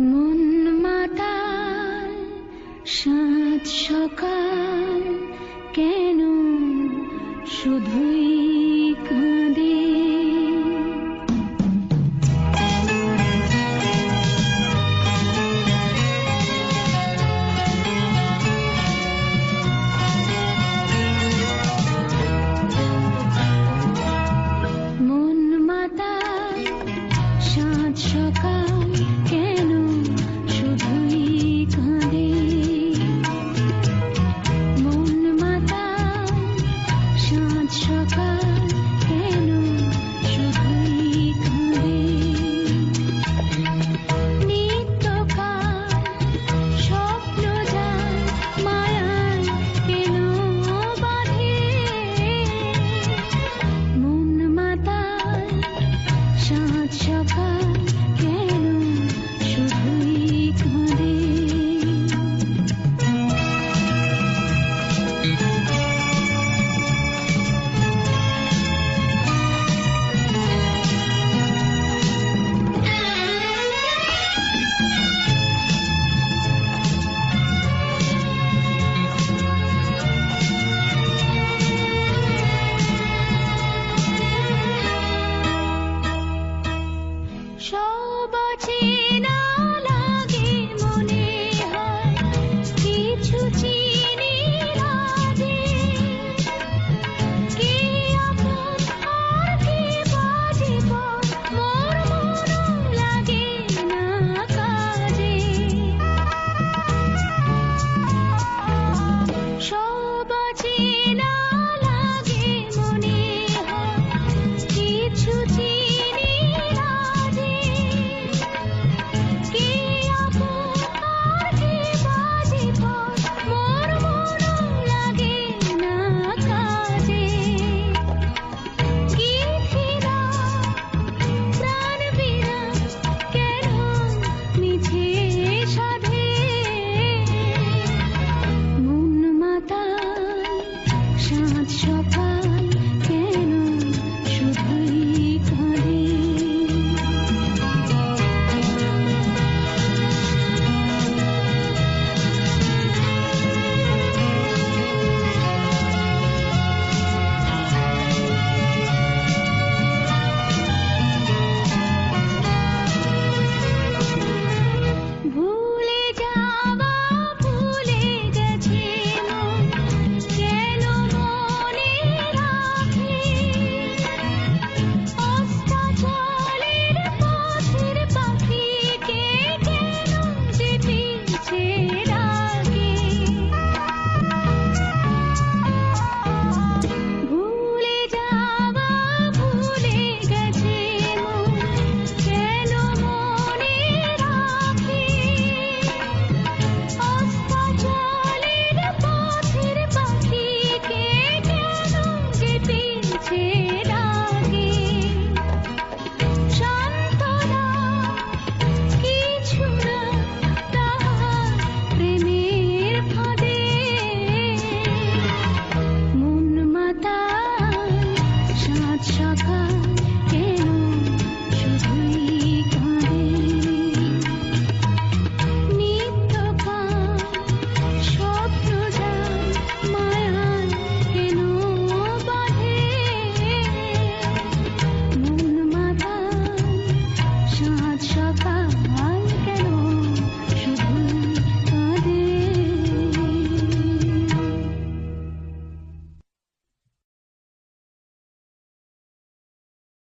মন মাতাল সাত সকাল কেন শুধুই কাঁদে। মন মাতাল সাত সকাল কেন শুধুই কাঁদে। মন মাতাল সাত সকাল কেন শুধুই কাঁদে। নিত্যকাল স্বপ্ন যায় মায়ায় কেন বাঁধে। মন মাতাল সাত সকাল কেন শুধুই কাঁদে। সব চেনা লাগে মনে হয় কিছু চিনি না যে। কে আপন আর কে বাজিপথ মোর মন লাগে না কাজে। সব চেনা লাগে মনে হয় কিছু চিনি না যে। কে আপন আর কে বাজিপথ মোর মন লাগে না কাজে। কি ফিরা প্রাণ বিরা কেন মিছে সাধে। মন মাতাল সাত সকাল কেন শুধুই কাঁদে। ভুলে যাওয়া ভুলে গেছে মন কেন মনে রাখে। অস্তাচলের পথের পাখিকে কেন যে পিছে ডাকে। ভুলে যাওয়া ভুলে গেছে মন কেন মনে রাখে। অস্তাচলের পথের পাখিকে কেন যে পিছে ডাকে। সান্ত্বনা কিছু না তাহার প্রেমের ফাঁদে। মন মাতাল সাত সকাল কেন শুধুই কাঁদে। নিত্যকাল স্বপ্ন যায় মায়ায় কেন বাঁধে। মন মাতাল সাত সকাল কেন